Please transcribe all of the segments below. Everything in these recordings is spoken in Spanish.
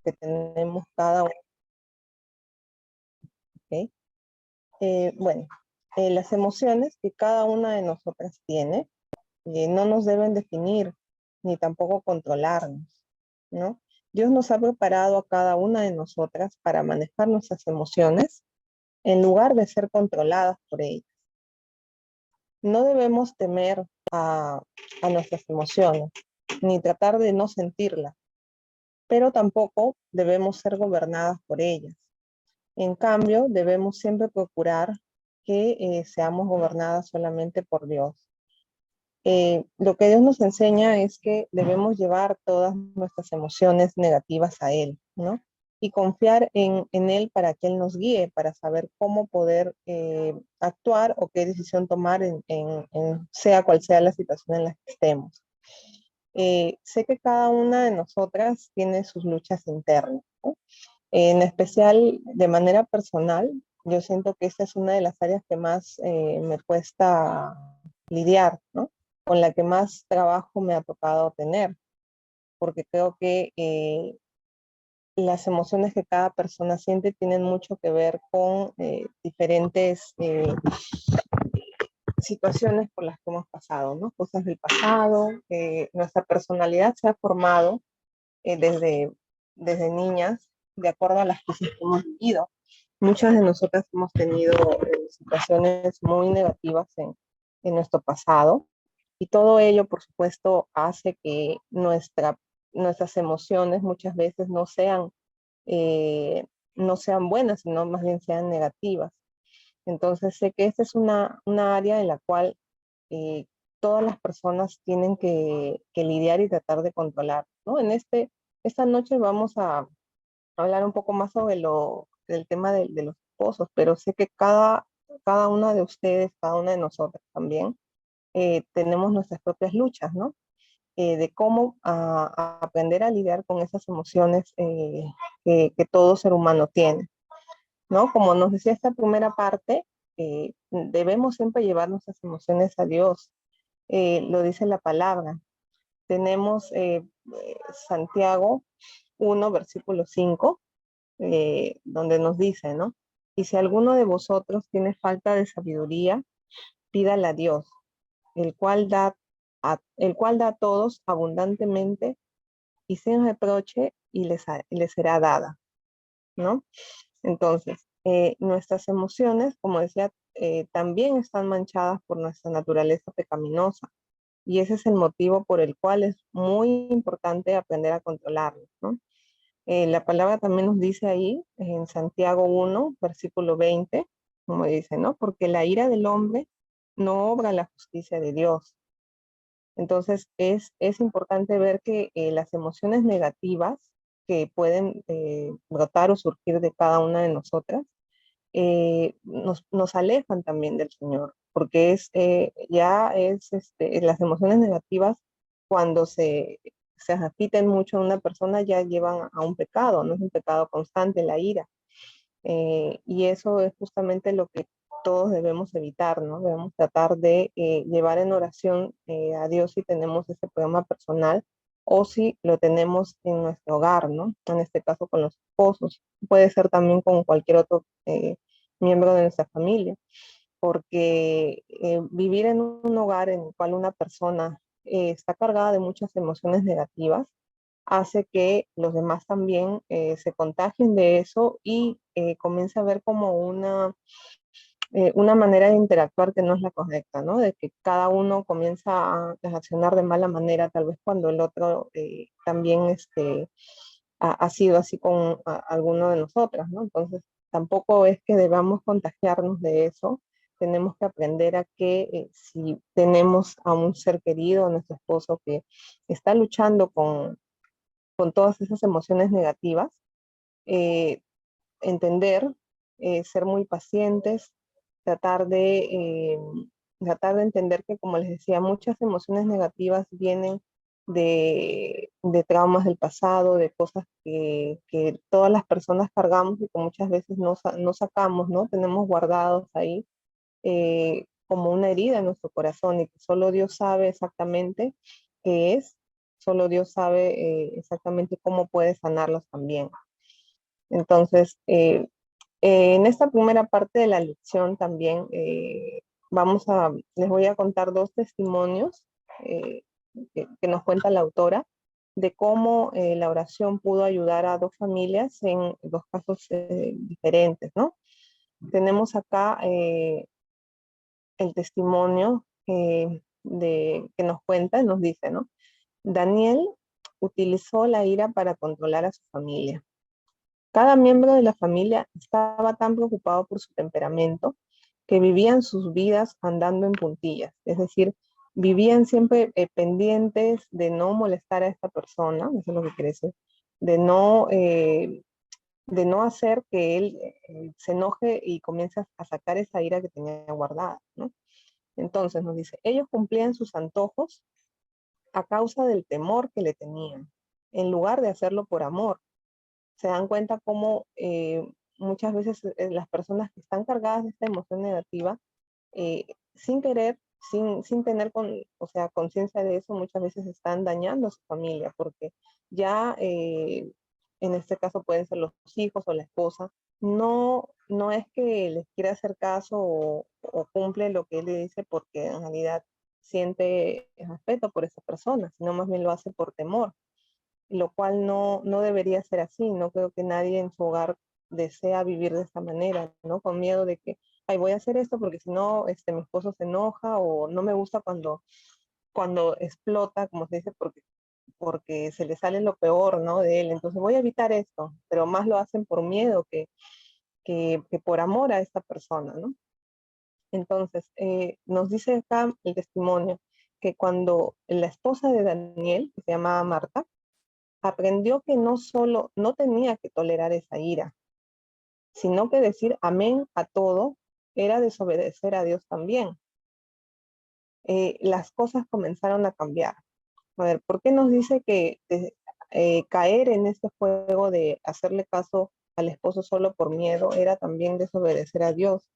que tenemos cada uno. ¿Ok? Bueno, las emociones que cada una de nosotras tiene no nos deben definir ni tampoco controlarnos, ¿no? Dios nos ha preparado a cada una de nosotras para manejar nuestras emociones en lugar de ser controladas por ellas. No debemos temer a nuestras emociones, ni tratar de no sentirlas, pero tampoco debemos ser gobernadas por ellas. En cambio, debemos siempre procurar que seamos gobernadas solamente por Dios. Lo que Dios nos enseña es que debemos llevar todas nuestras emociones negativas a Él, ¿no? Y confiar en Él para que Él nos guíe, para saber cómo poder actuar o qué decisión tomar sea cual sea la situación en la que estemos. Sé que cada una de nosotras tiene sus luchas internas, ¿no? En especial, de manera personal, yo siento que esta es una de las áreas que más me cuesta lidiar, ¿no? Con la que más trabajo me ha tocado tener, porque creo que las emociones que cada persona siente tienen mucho que ver con diferentes situaciones por las que hemos pasado, ¿no? Cosas del pasado, nuestra personalidad se ha formado desde niñas, de acuerdo a las cosas que hemos vivido. Muchas de nosotras hemos tenido situaciones muy negativas en nuestro pasado y todo ello, por supuesto, hace que nuestras emociones muchas veces no sean buenas, sino más bien sean negativas. Entonces sé que esta es una área en la cual eh, todas las personas tienen que lidiar y tratar de controlar, ¿no? Esta noche vamos a hablar un poco más sobre del tema de los esposos, pero sé que cada una de ustedes, cada una de nosotras también, tenemos nuestras propias luchas, ¿no? De cómo aprender a lidiar con esas emociones que todo ser humano tiene, ¿no? Como nos decía esta primera parte, debemos siempre llevar nuestras emociones a Dios. Lo dice la palabra. Tenemos Santiago 1, versículo 5, donde nos dice, ¿no? Y si alguno de vosotros tiene falta de sabiduría, pídala a Dios, el cual da a todos abundantemente y sin reproche y les será dada, ¿no? Entonces, nuestras emociones, como decía, también están manchadas por nuestra naturaleza pecaminosa. Y ese es el motivo por el cual es muy importante aprender a controlarlo, ¿no? La palabra también nos dice ahí, en Santiago 1, versículo 20, como dice, ¿no? Porque la ira del hombre no obra la justicia de Dios. Entonces, es importante ver que las emociones negativas que pueden brotar o surgir de cada una de nosotras, nos alejan también del Señor, porque las emociones negativas cuando se repiten mucho en una persona ya llevan a un pecado, no es un pecado constante, la ira. Y eso es justamente lo que todos debemos evitar, ¿no? Debemos tratar de llevar en oración a Dios si tenemos ese problema personal o si lo tenemos en nuestro hogar, ¿no? En este caso con los esposos. Puede ser también con cualquier otro miembro de nuestra familia, porque vivir en un hogar en el cual una persona está cargada de muchas emociones negativas hace que los demás también se contagien de eso y comience a ver como una manera de interactuar que no es la correcta, ¿no? De que cada uno comienza a reaccionar de mala manera, tal vez cuando el otro también ha sido así con alguno de nosotras, ¿no? Entonces, tampoco es que debamos contagiarnos de eso. Tenemos que aprender a que si tenemos a un ser querido, a nuestro esposo que está luchando con todas esas emociones negativas, eh, entender, ser muy pacientes, tratar de, eh, tratar de entender que, como les decía, muchas emociones negativas vienen de traumas del pasado, de cosas que todas las personas cargamos y que muchas veces no sacamos, ¿no? Tenemos guardados ahí como una herida en nuestro corazón y que solo Dios sabe exactamente qué es. solo Dios sabe exactamente cómo puede sanarlos también. Entonces, en esta primera parte de la lección también les voy a contar dos testimonios eh, que nos cuenta la autora de cómo la oración pudo ayudar a dos familias en dos casos diferentes, ¿no? Tenemos acá el testimonio que nos cuenta, nos dice, ¿no? Daniel utilizó la ira para controlar a su familia. Cada miembro de la familia estaba tan preocupado por su temperamento que vivían sus vidas andando en puntillas, es decir, vivían siempre pendientes de no molestar a esta persona, eso es lo que quiere decir, de no hacer que él se enoje y comience a sacar esa ira que tenía guardada, ¿no? Entonces nos dice, ellos cumplían sus antojos a causa del temor que le tenían, en lugar de hacerlo por amor. Se dan cuenta cómo muchas veces las personas que están cargadas de esta emoción negativa, sin querer, sin tener o sea, conciencia de eso, muchas veces están dañando a su familia, porque ya en este caso pueden ser los hijos o la esposa, no es que les quiera hacer caso o cumple lo que él le dice porque en realidad siente respeto por esa persona, sino más bien lo hace por temor, lo cual no debería ser así. No creo que nadie en su hogar desea vivir de esta manera, ¿no? Con miedo de que, ay, voy a hacer esto porque si no, mi esposo se enoja o no me gusta cuando explota, como se dice, porque se le sale lo peor, ¿no? De él. Entonces voy a evitar esto, pero más lo hacen por miedo que por amor a esta persona, ¿no? Entonces, nos dice acá el testimonio que cuando la esposa de Daniel, que se llamaba Marta, aprendió que no solo no tenía que tolerar esa ira, sino que decir amén a todo era desobedecer a Dios también. Las cosas comenzaron a cambiar. A ver, ¿por qué nos dice que caer en este juego de hacerle caso al esposo solo por miedo era también desobedecer a Dios?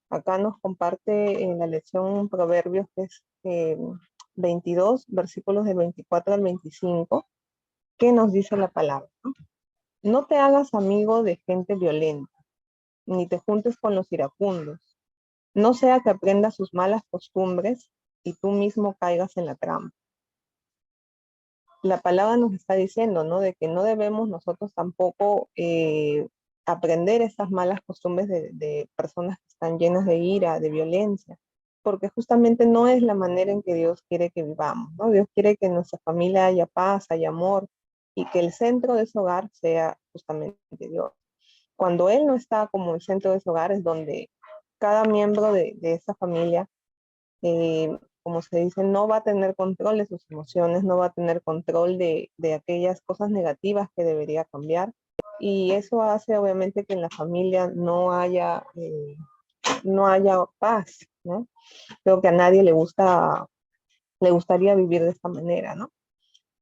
Acá nos comparte en la lección Proverbios, que es 22, versículos del 24 al 25, ¿qué nos dice la palabra? No te hagas amigo de gente violenta, ni te juntes con los iracundos. No sea que aprendas sus malas costumbres y tú mismo caigas en la trampa. La palabra nos está diciendo, ¿no? De que no debemos nosotros tampoco aprender estas malas costumbres de personas que están llenas de ira, de violencia, porque justamente no es la manera en que Dios quiere que vivamos, ¿no? Dios quiere que en nuestra familia haya paz, haya amor, y que el centro de su hogar sea justamente Dios. Cuando Él no está como el centro de su hogar es donde cada miembro de esa familia, como se dice, no va a tener control de sus emociones, no va a tener control de aquellas cosas negativas que debería cambiar. Y eso hace obviamente que en la familia no haya paz, ¿no? Creo que a nadie le gustaría vivir de esta manera, ¿no?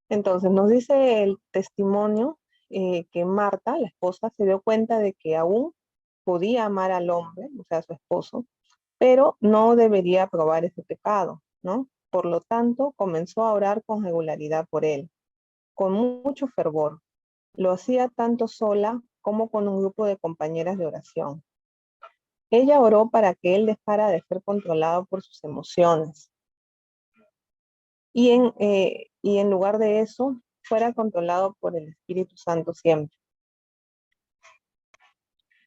Entonces nos dice el testimonio que Marta, la esposa, se dio cuenta de que aún podía amar al hombre, o sea, a su esposo, pero no debería probar ese pecado, ¿no? Por lo tanto, comenzó a orar con regularidad por él, con mucho fervor. Lo hacía tanto sola como con un grupo de compañeras de oración. Ella oró para que él dejara de ser controlado por sus emociones y en lugar de eso, fuera controlado por el Espíritu Santo siempre.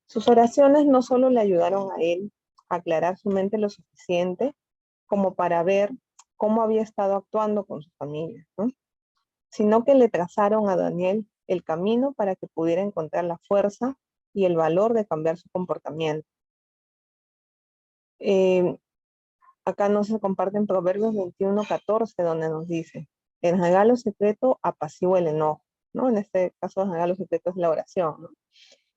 Sus oraciones no solo le ayudaron a él a aclarar su mente lo suficiente como para ver cómo había estado actuando con su familia, ¿no? Sino que le trazaron a Daniel el camino para que pudiera encontrar la fuerza y el valor de cambiar su comportamiento. Eh, Acá nos se comparte en Proverbios 21:14, donde nos dice, el regalo secreto apacigua el enojo, ¿no? En este caso, el regalo secreto es la oración, ¿no?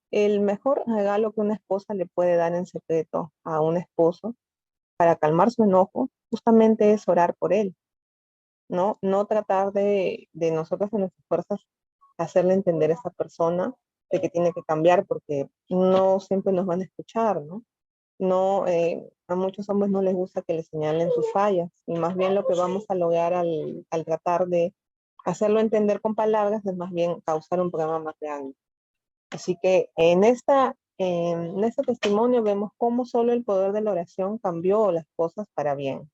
El mejor regalo que una esposa le puede dar en secreto a un esposo para calmar su enojo, justamente es orar por él, ¿no? No tratar de nosotros en nuestras fuerzas hacerle entender a esa persona de que tiene que cambiar, porque no siempre nos van a escuchar, ¿no? No, a muchos hombres no les gusta que les señalen sus fallas, y más bien lo que vamos a lograr al tratar hacerlo entender con palabras es más bien causar un problema más grande. Así que en este testimonio vemos cómo solo el poder de la oración cambió las cosas para bien.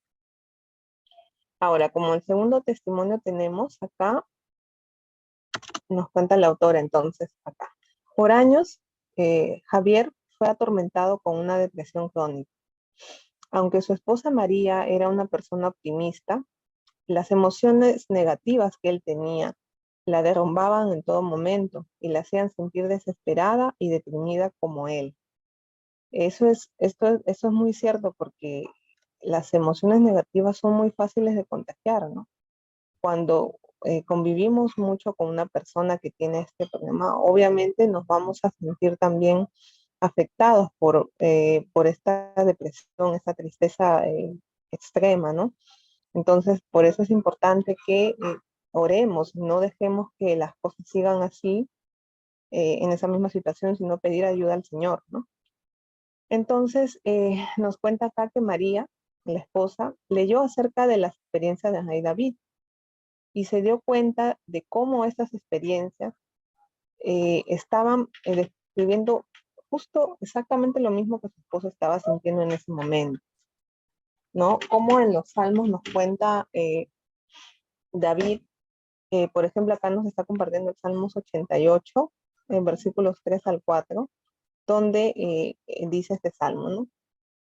Ahora, como el segundo testimonio tenemos acá, nos cuenta la autora entonces acá. Por años, Javier fue atormentado con una depresión crónica. Aunque su esposa María era una persona optimista, las emociones negativas que él tenía la derrumbaban en todo momento y la hacían sentir desesperada y deprimida como él. Eso es muy cierto porque las emociones negativas son muy fáciles de contagiar, ¿no? Cuando convivimos mucho con una persona que tiene este problema, obviamente nos vamos a sentir también afectados por esta depresión, esta tristeza extrema, ¿no? Entonces, por eso es importante que oremos, no dejemos que las cosas sigan así en esa misma situación, sino pedir ayuda al Señor, ¿no? Entonces, nos cuenta acá que María, la esposa, leyó acerca de las experiencias de Ana y David y se dio cuenta de cómo estas experiencias estaban describiendo justo exactamente lo mismo que su esposo estaba sintiendo en ese momento, ¿no? Como en los Salmos nos cuenta David, por ejemplo, acá nos está compartiendo el Salmos 88, en versículos 3 al 4, donde dice este salmo, ¿no?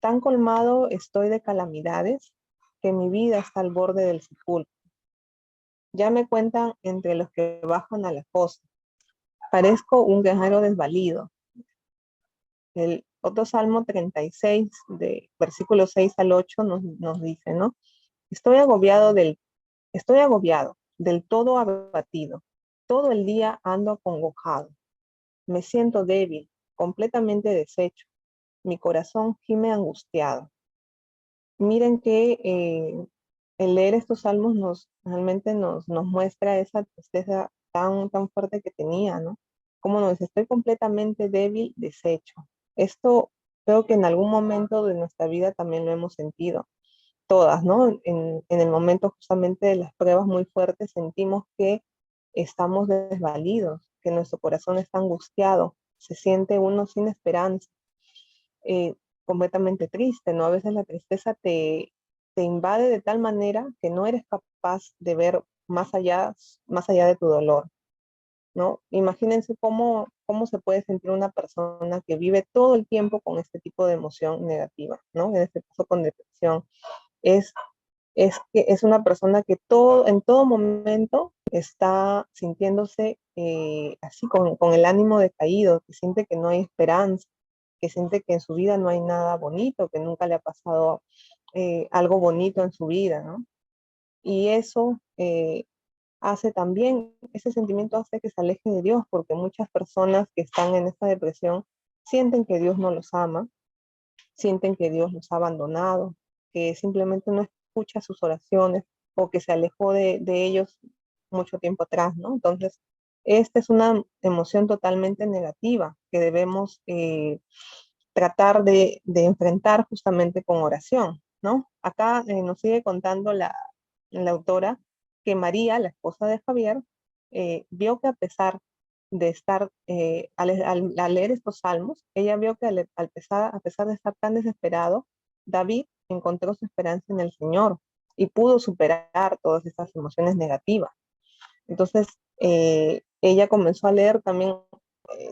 Tan colmado estoy de calamidades que mi vida está al borde del sepulcro. Ya me cuentan entre los que bajan a la fosa. Parezco un guerrero desvalido. El otro Salmo 36, de versículos 6 al 8, nos dice, ¿no? Estoy agobiado, del todo abatido. Todo el día ando acongojado. Me siento débil, completamente deshecho. Mi corazón gime angustiado. Miren que el leer estos salmos realmente nos muestra esa tristeza tan fuerte que tenía, ¿no? Como nos dice, estoy completamente débil, deshecho. Esto creo que en algún momento de nuestra vida también lo hemos sentido, todas, ¿no? En el momento justamente de las pruebas muy fuertes sentimos que estamos desvalidos, que nuestro corazón está angustiado, se siente uno sin esperanza, eh, completamente triste, ¿no? A veces la tristeza te invade de tal manera que no eres capaz de ver más allá de tu dolor, ¿no? Imagínense cómo se puede sentir una persona que vive todo el tiempo con este tipo de emoción negativa, ¿no? En este caso con depresión. Es, es una persona que en todo momento está sintiéndose así con el ánimo decaído, que siente que no hay esperanza, que siente que en su vida no hay nada bonito, que nunca le ha pasado algo bonito en su vida, ¿no? Y eso hace también, ese sentimiento hace que se aleje de Dios, porque muchas personas que están en esta depresión sienten que Dios no los ama, sienten que Dios los ha abandonado, que simplemente no escucha sus oraciones o que se alejó de ellos mucho tiempo atrás, ¿no? Entonces, esta es una emoción totalmente negativa que debemos tratar de enfrentar justamente con oración, ¿no? Acá nos sigue contando la autora que María, la esposa de Javier, vio que a pesar de estar, al leer estos salmos, ella vio que a pesar de estar tan desesperado, David encontró su esperanza en el Señor y pudo superar todas estas emociones negativas. Entonces, ella comenzó a leer también,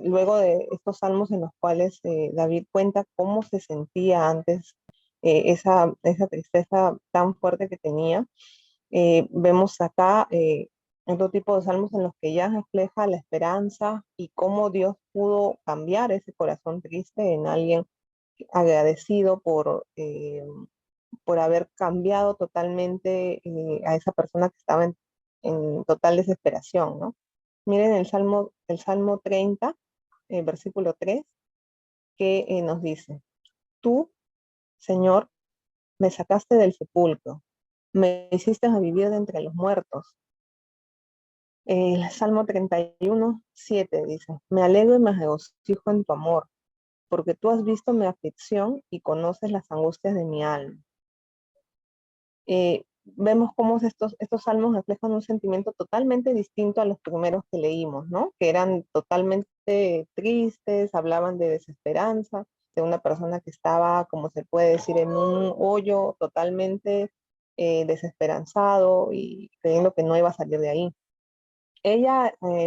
luego de estos salmos en los cuales David cuenta cómo se sentía antes, esa tristeza tan fuerte que tenía. Vemos acá otro tipo de salmos en los que ella refleja la esperanza y cómo Dios pudo cambiar ese corazón triste en alguien agradecido por haber cambiado totalmente a esa persona que estaba en total desesperación, ¿no? Miren el Salmo 30, versículo 3, que nos dice, tú, Señor, me sacaste del sepulcro, me hiciste a vivir de entre los muertos. El Salmo 31, 7 dice, me alegro y me regocijo en tu amor, porque tú has visto mi aflicción y conoces las angustias de mi alma. vemos cómo estos salmos reflejan un sentimiento totalmente distinto a los primeros que leímos, ¿no? Que eran totalmente tristes, hablaban de desesperanza, de una persona que estaba, como se puede decir, en un hoyo totalmente desesperanzado y creyendo que no iba a salir de ahí.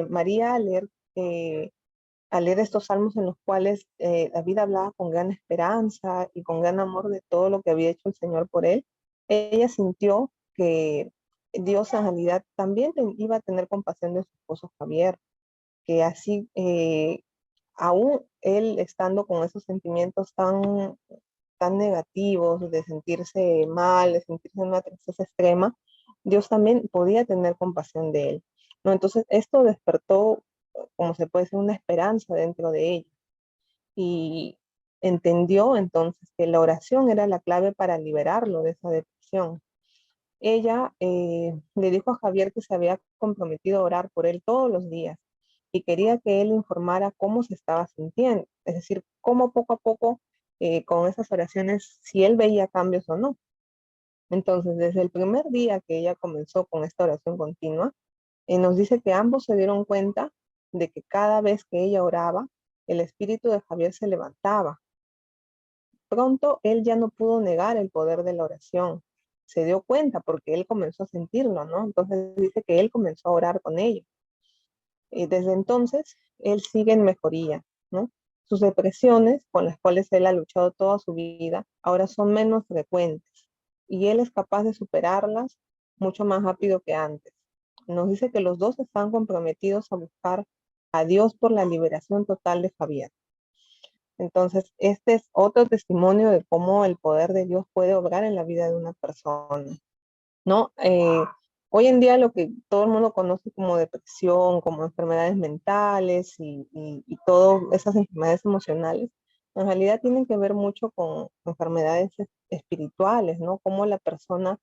María, al leer estos salmos en los cuales David hablaba con gran esperanza y con gran amor de todo lo que había hecho el Señor por él, ella sintió que Dios en realidad también iba a tener compasión de su esposo Javier, que así, aún él estando con esos sentimientos tan negativos, de sentirse mal, de sentirse en una tristeza extrema, Dios también podía tener compasión de él, ¿no? Entonces, esto despertó, como se puede decir, una esperanza dentro de ella y entendió entonces que la oración era la clave para liberarlo de esa depresión. Ella le dijo a Javier que se había comprometido a orar por él todos los días y quería que él informara cómo se estaba sintiendo, es decir, cómo poco a poco con esas oraciones, si él veía cambios o no. Entonces, desde el primer día que ella comenzó con esta oración continua, nos dice que ambos se dieron cuenta de que cada vez que ella oraba, el espíritu de Javier se levantaba. Pronto él ya no pudo negar el poder de la oración. Se dio cuenta porque él comenzó a sentirlo, ¿no? Entonces dice que él comenzó a orar con ellos. Y desde entonces, él sigue en mejoría, ¿no? Sus depresiones, con las cuales él ha luchado toda su vida, ahora son menos frecuentes y él es capaz de superarlas mucho más rápido que antes. Nos dice que los dos están comprometidos a buscar a Dios por la liberación total de Javier. Entonces, este es otro testimonio de cómo el poder de Dios puede obrar en la vida de una persona, ¿no? Hoy en día lo que todo el mundo conoce como depresión, como enfermedades mentales y todas esas enfermedades emocionales, en realidad tienen que ver mucho con enfermedades espirituales, ¿no? Cómo la persona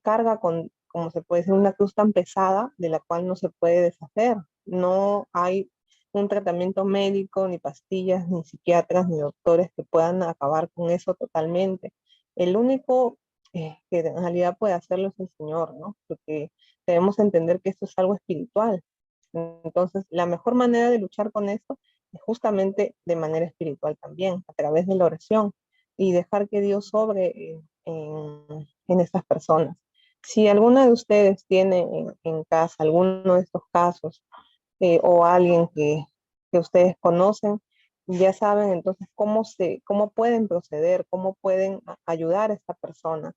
carga con, como se puede decir, una cruz tan pesada de la cual no se puede deshacer. No hay un tratamiento médico, ni pastillas, ni psiquiatras, ni doctores que puedan acabar con eso totalmente. El único que en realidad puede hacerlo es el Señor, ¿no? Porque debemos entender que esto es algo espiritual. Entonces, la mejor manera de luchar con esto es justamente de manera espiritual también, a través de la oración y dejar que Dios sobre en estas personas. Si alguna de ustedes tiene en casa alguno de estos casos o alguien que ustedes conocen, ya saben entonces cómo pueden proceder, cómo pueden ayudar a esta persona,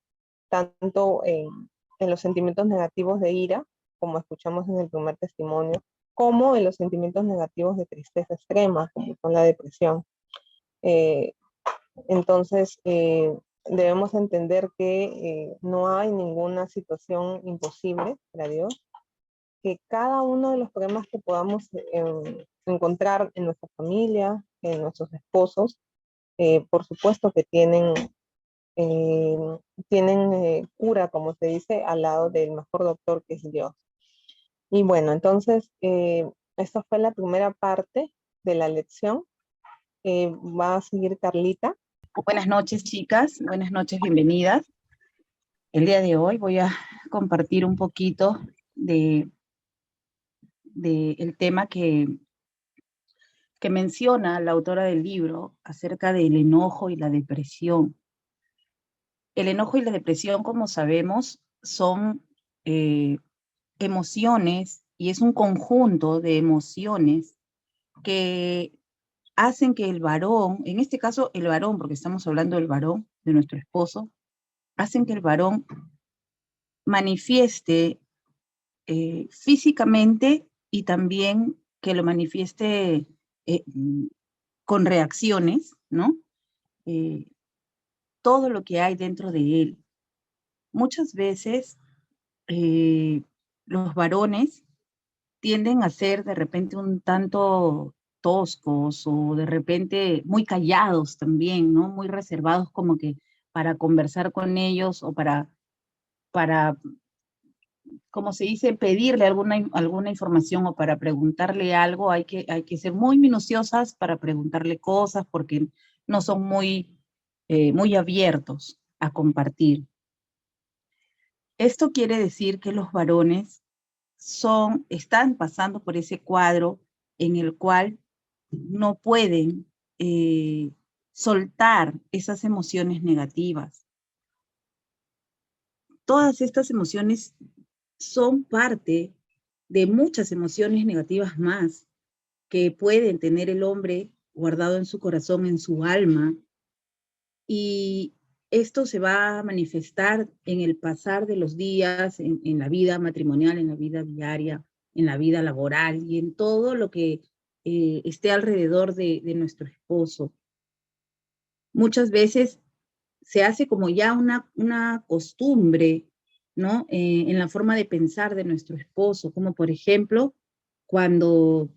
tanto en los sentimientos negativos de ira, como escuchamos en el primer testimonio, como en los sentimientos negativos de tristeza extrema, como son la depresión. Eh, entonces, debemos entender que no hay ninguna situación imposible para Dios, que cada uno de los problemas que podamos encontrar en nuestra familia, en nuestros esposos, por supuesto que eh, tienen cura, como se dice, al lado del mejor doctor que es Dios. Y bueno, entonces, esta fue la primera parte de la lección. Va a seguir Carlita. Buenas noches, chicas. Buenas noches, bienvenidas. El día de hoy voy a compartir un poquito de el tema que menciona la autora del libro acerca del enojo y la depresión. El enojo y la depresión, como sabemos, son emociones y es un conjunto de emociones que hacen que el varón, en este caso el varón, porque estamos hablando del varón, de nuestro esposo, hacen que el varón manifieste físicamente y también que lo manifieste eh, con reacciones, ¿no? Eh, todo lo que hay dentro de él. Muchas veces los varones tienden a ser de repente un tanto toscos o de repente muy callados también, ¿no? Muy reservados como que para conversar con ellos o para como se dice, pedirle alguna información o para preguntarle algo, hay que ser muy minuciosas para preguntarle cosas porque no son muy abiertos a compartir. Esto quiere decir que los varones están pasando por ese cuadro en el cual no pueden soltar esas emociones negativas. Todas estas emociones son parte de muchas emociones negativas más que pueden tener el hombre guardado en su corazón, en su alma, y esto se va a manifestar en el pasar de los días, en la vida matrimonial, en la vida diaria, en la vida laboral y en todo lo que esté alrededor de nuestro esposo. Muchas veces se hace como ya una costumbre, ¿no? En la forma de pensar de nuestro esposo, como por ejemplo, cuando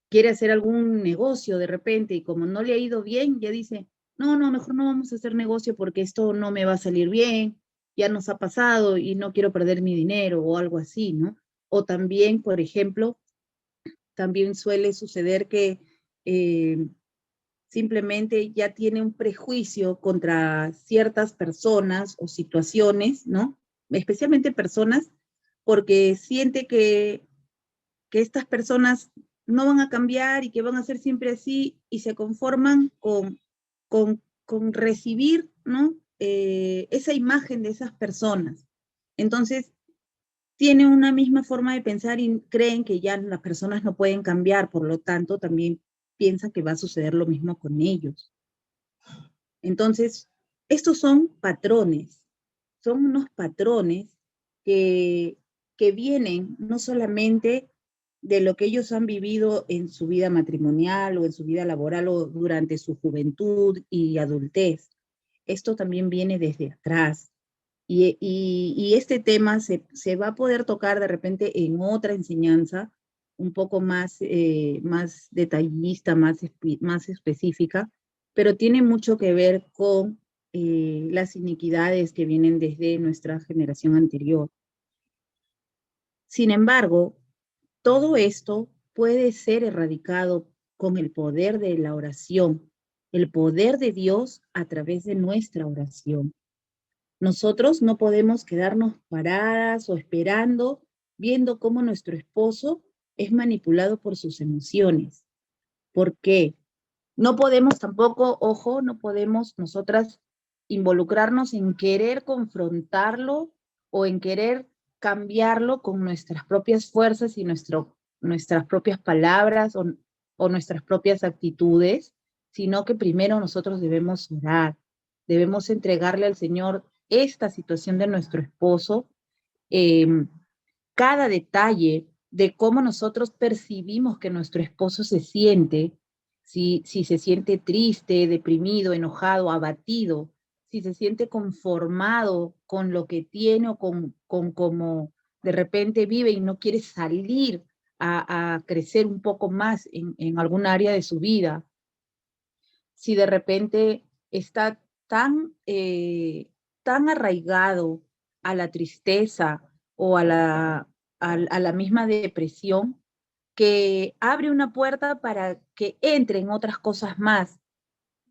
quiere hacer algún negocio de repente y como no le ha ido bien, ya dice, no, no, mejor no vamos a hacer negocio porque esto no me va a salir bien, ya nos ha pasado y no quiero perder mi dinero o algo así, ¿no? O también, por ejemplo, también suele suceder que simplemente ya tiene un prejuicio contra ciertas personas o situaciones, ¿no? Especialmente personas, porque siente que estas personas no van a cambiar y que van a ser siempre así y se conforman con recibir, ¿no? Esa imagen de esas personas. Entonces, tienen una misma forma de pensar y creen que ya las personas no pueden cambiar, por lo tanto, también piensan que va a suceder lo mismo con ellos. Entonces, estos son unos patrones que, que vienen no solamente de lo que ellos han vivido en su vida matrimonial o en su vida laboral o durante su juventud y adultez. Esto también viene desde atrás. Y este tema se va a poder tocar de repente en otra enseñanza un poco más detallista, más específica, pero tiene mucho que ver con las iniquidades que vienen desde nuestra generación anterior. Sin embargo, todo esto puede ser erradicado con el poder de la oración, el poder de Dios a través de nuestra oración. Nosotros no podemos quedarnos paradas o esperando, viendo cómo nuestro esposo es manipulado por sus emociones. ¿Por qué? No podemos tampoco, ojo, no podemos nosotras involucrarnos en querer confrontarlo o en querer cambiarlo con nuestras propias fuerzas y nuestras propias palabras o nuestras propias actitudes, sino que primero nosotros debemos orar, debemos entregarle al Señor esta situación de nuestro esposo, eh, cada detalle de cómo nosotros percibimos que nuestro esposo se siente, si se siente triste, deprimido, enojado, abatido, si se siente conformado con lo que tiene o con cómo de repente vive y no quiere salir a crecer un poco más en algún área de su vida, si de repente está tan arraigado a la tristeza o a la misma depresión, que abre una puerta para que entren otras cosas más.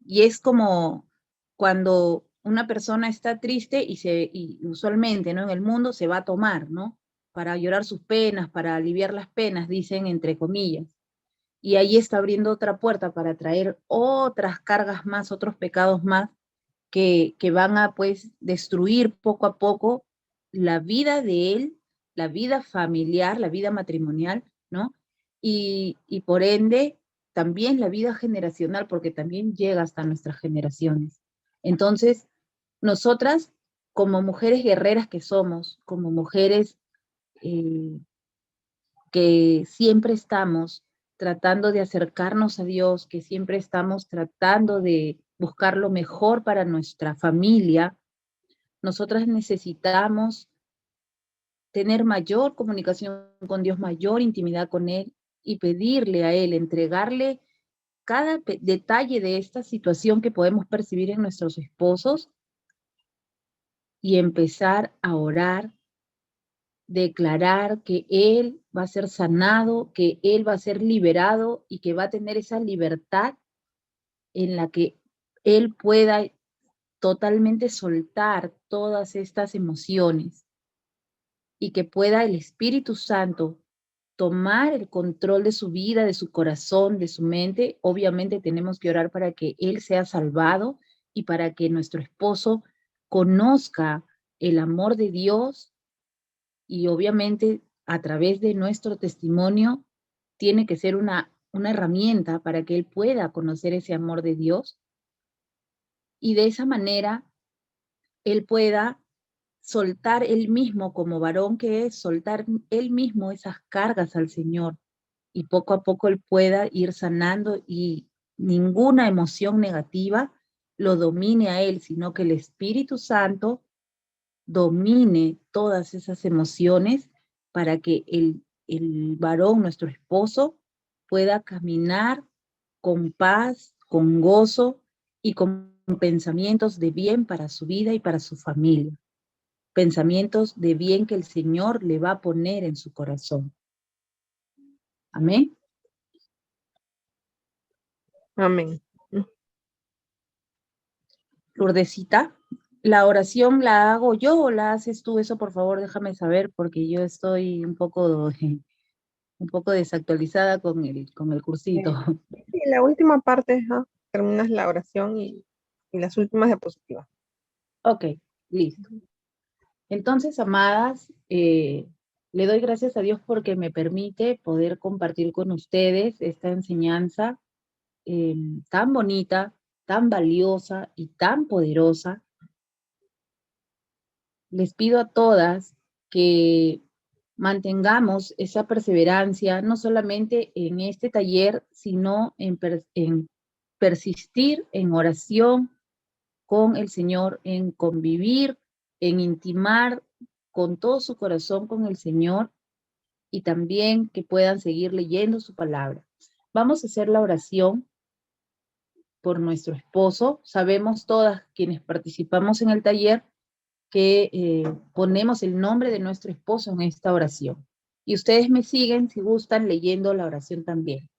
Y es como cuando una persona está triste y usualmente, ¿no? En el mundo se va a tomar, ¿no? Para llorar sus penas, para aliviar las penas, dicen entre comillas. Y ahí está abriendo otra puerta para traer otras cargas más, otros pecados más que van a pues destruir poco a poco la vida de él, la vida familiar, la vida matrimonial, ¿no? Y por ende también la vida generacional, porque también llega hasta nuestras generaciones. Entonces, nosotras, como mujeres guerreras que somos, como mujeres eh, que siempre estamos tratando de acercarnos a Dios, que siempre estamos tratando de buscar lo mejor para nuestra familia, nosotras necesitamos tener mayor comunicación con Dios, mayor intimidad con Él y pedirle a Él, entregarle cada detalle de esta situación que podemos percibir en nuestros esposos y empezar a orar, declarar que Él va a ser sanado, que Él va a ser liberado y que va a tener esa libertad en la que Él pueda totalmente soltar todas estas emociones. y que pueda el Espíritu Santo tomar el control de su vida, de su corazón, de su mente. Obviamente tenemos que orar para que él sea salvado y para que nuestro esposo conozca el amor de Dios, y obviamente a través de nuestro testimonio tiene que ser una herramienta para que él pueda conocer ese amor de Dios, y de esa manera él pueda soltar él mismo, como varón que es, soltar él mismo esas cargas al Señor, y poco a poco él pueda ir sanando y ninguna emoción negativa lo domine a él, sino que el Espíritu Santo domine todas esas emociones para que el varón, nuestro esposo, pueda caminar con paz, con gozo y con pensamientos de bien para su vida y para su familia. Pensamientos de bien que el Señor le va a poner en su corazón. Amén. Amén. Lourdesita, ¿la oración la hago yo o la haces tú? Eso por favor déjame saber, porque yo estoy un poco desactualizada con el cursito. Sí, la última parte, terminas la oración y las últimas diapositivas. Ok, listo. Entonces, amadas, le doy gracias a Dios porque me permite poder compartir con ustedes esta enseñanza tan bonita, tan valiosa y tan poderosa. Les pido a todas que mantengamos esa perseverancia, no solamente en este taller, sino en persistir en oración con el Señor, en convivir, en intimar con todo su corazón con el Señor, y también que puedan seguir leyendo su palabra. Vamos a hacer la oración por nuestro esposo. Sabemos todas quienes participamos en el taller que ponemos el nombre de nuestro esposo en esta oración. Y ustedes me siguen si gustan leyendo la oración también.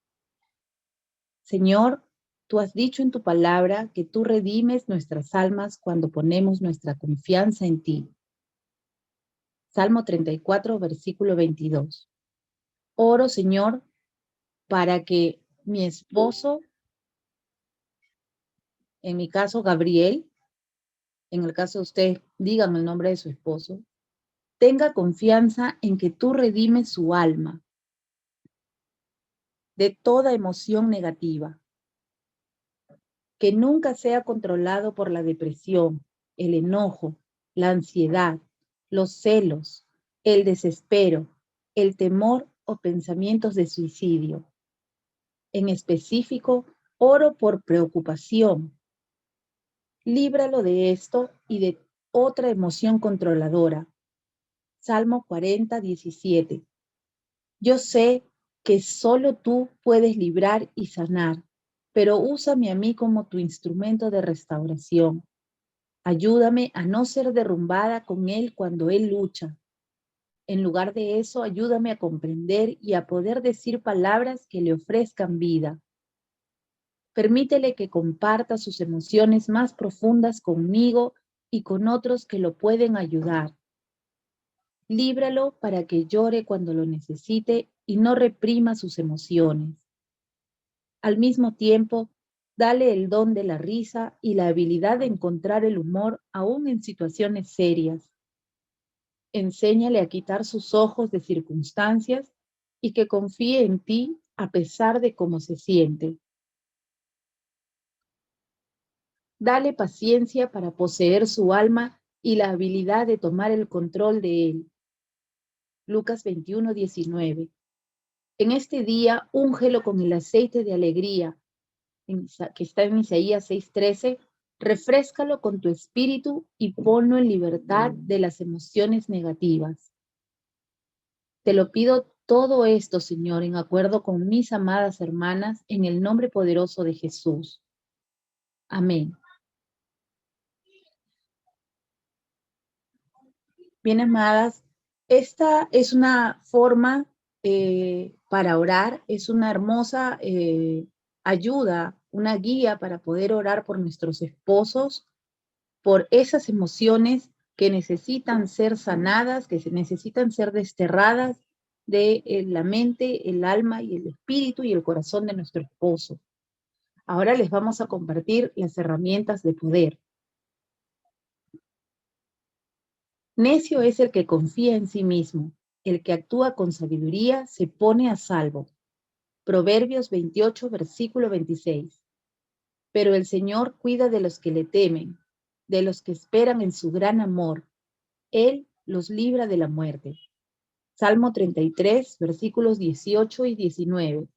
Señor, tú has dicho en tu palabra que tú redimes nuestras almas cuando ponemos nuestra confianza en ti. Salmo 34, versículo 22. Oro, Señor, para que mi esposo, en mi caso Gabriel, en el caso de ustedes, digan el nombre de su esposo, tenga confianza en que tú redimes su alma de toda emoción negativa, que nunca sea controlado por la depresión, el enojo, la ansiedad, los celos, el desespero, el temor o pensamientos de suicidio. En específico, oro por preocupación. Líbralo de esto y de otra emoción controladora. Salmo 40, 17. Yo sé que solo tú puedes librar y sanar, pero úsame a mí como tu instrumento de restauración. Ayúdame a no ser derrumbada con él cuando él lucha. En lugar de eso, ayúdame a comprender y a poder decir palabras que le ofrezcan vida. Permítele que comparta sus emociones más profundas conmigo y con otros que lo pueden ayudar. Líbralo para que llore cuando lo necesite y no reprima sus emociones. Al mismo tiempo, dale el don de la risa y la habilidad de encontrar el humor aún en situaciones serias. Enséñale a quitar sus ojos de circunstancias y que confíe en ti a pesar de cómo se siente. Dale paciencia para poseer su alma y la habilidad de tomar el control de él. Lucas 21, 19. En este día, úngelo con el aceite de alegría, que está en Isaías 6:13, refréscalo con tu espíritu y ponlo en libertad de las emociones negativas. Te lo pido todo esto, Señor, en acuerdo con mis amadas hermanas, en el nombre poderoso de Jesús. Amén. Bien, amadas, esta es una forma para orar, es una hermosa ayuda, una guía para poder orar por nuestros esposos, por esas emociones que necesitan ser sanadas, que necesitan ser desterradas de la mente, el alma y el espíritu y el corazón de nuestro esposo. Ahora les vamos a compartir las herramientas de poder. Necio es el que confía en sí mismo, el que actúa con sabiduría se pone a salvo. Proverbios 28, versículo 26. Pero el Señor cuida de los que le temen, de los que esperan en su gran amor. Él los libra de la muerte. Salmo 33, versículos 18 y 19.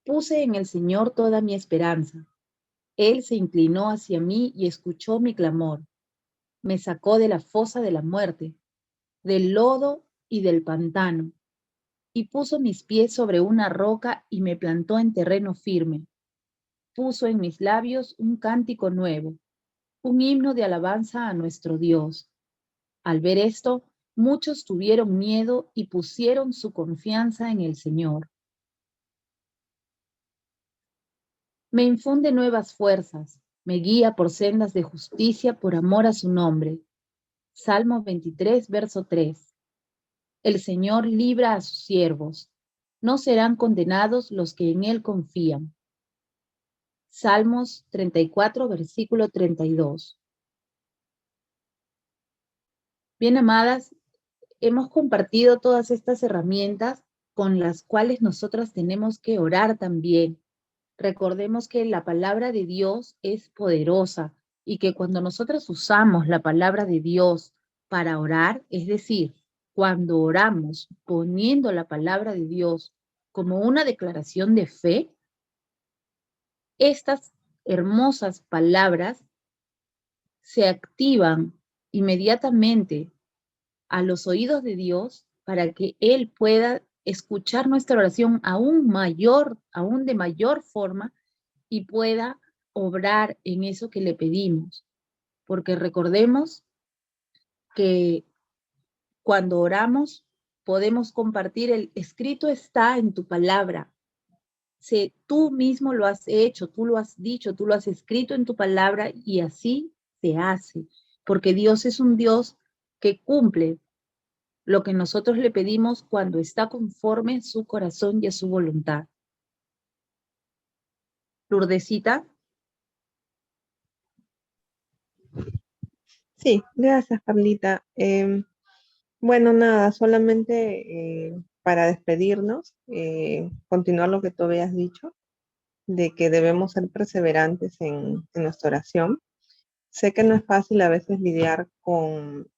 Puse en el Señor toda mi esperanza. Él se inclinó hacia mí y escuchó mi clamor. Me sacó de la fosa de la muerte, del lodo y del pantano, y puso mis pies sobre una roca y me plantó en terreno firme. Puso en mis labios un cántico nuevo, un himno de alabanza a nuestro Dios. Al ver esto, muchos tuvieron miedo y pusieron su confianza en el Señor. Me infunde nuevas fuerzas, me guía por sendas de justicia por amor a su nombre. Salmo 23, verso 3. El Señor libra a sus siervos, no serán condenados los que en Él confían. Salmos 34, versículo 32. Bien, amadas, hemos compartido todas estas herramientas con las cuales nosotras tenemos que orar también. Recordemos que la palabra de Dios es poderosa y que cuando nosotros usamos la palabra de Dios para orar, es decir, cuando oramos poniendo la palabra de Dios como una declaración de fe, estas hermosas palabras se activan inmediatamente a los oídos de Dios para que Él pueda escuchar nuestra oración aún de mayor forma y pueda obrar en eso que le pedimos. Porque recordemos que cuando oramos podemos compartir el escrito está en tu palabra. Si tú mismo lo has hecho, tú lo has dicho, tú lo has escrito en tu palabra y así se hace. Porque Dios es un Dios que cumple lo que nosotros le pedimos cuando está conforme su corazón y a su voluntad. Lourdesita. Sí, gracias, Carlita. Bueno, nada, solamente para despedirnos, continuar lo que tú habías dicho, de que debemos ser perseverantes en nuestra oración. Sé que no es fácil a veces lidiar con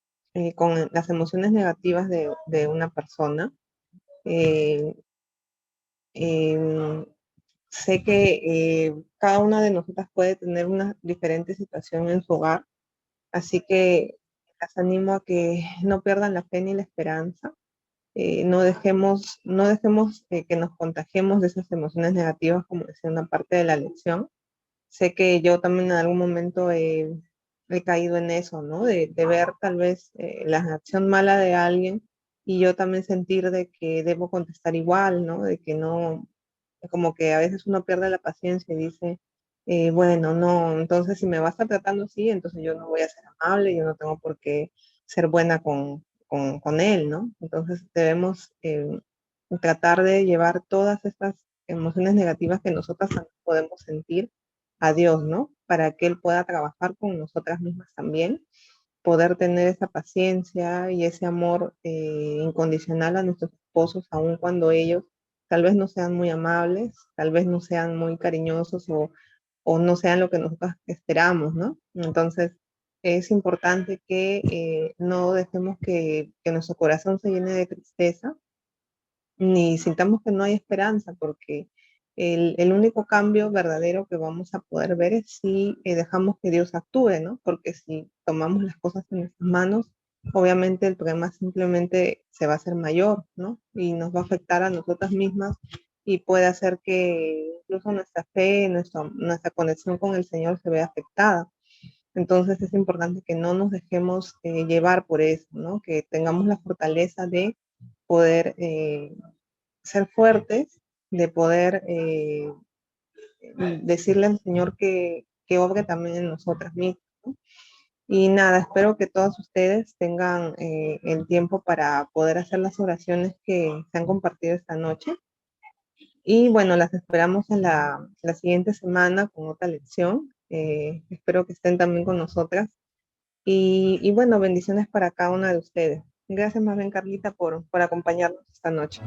las emociones negativas de una persona. Eh, em, Sé que cada una de nosotras puede tener una diferente situación en su hogar, así que las animo a que no pierdan la fe ni la esperanza. No dejemos que nos contagiemos de esas emociones negativas, como decía una parte de la lección. Sé que yo también en algún momento he caído en eso, ¿no? De ver tal vez la acción mala de alguien y yo también sentir de que debo contestar igual, ¿no? De que no, como que a veces uno pierde la paciencia y dice, bueno, no, entonces si me va a estar tratando así, entonces yo no voy a ser amable, yo no tengo por qué ser buena con él, ¿no? Entonces debemos tratar de llevar todas estas emociones negativas que nosotras podemos sentir a Dios, ¿no? Para que Él pueda trabajar con nosotras mismas también, poder tener esa paciencia y ese amor incondicional a nuestros esposos, aun cuando ellos tal vez no sean muy amables, tal vez no sean muy cariñosos o no sean lo que nosotros esperamos, ¿no? Entonces, es importante que no dejemos que nuestro corazón se llene de tristeza, ni sintamos que no hay esperanza, porque el único cambio verdadero que vamos a poder ver es si dejamos que Dios actúe, ¿no? Porque si tomamos las cosas en nuestras manos, obviamente el problema simplemente se va a hacer mayor, ¿no? Y nos va a afectar a nosotras mismas y puede hacer que incluso nuestra fe, nuestra conexión con el Señor se vea afectada. Entonces es importante que no nos dejemos llevar por eso, ¿no? Que tengamos la fortaleza de poder ser fuertes, de poder decirle al Señor que obre también en nosotras mismas, ¿no? Y nada, espero que todos ustedes tengan el tiempo para poder hacer las oraciones que se han compartido esta noche. Y bueno, las esperamos en la siguiente semana con otra lección. Espero que estén también con nosotras. Y bueno, bendiciones para cada una de ustedes. Gracias más bien, Carlita, por acompañarnos esta noche.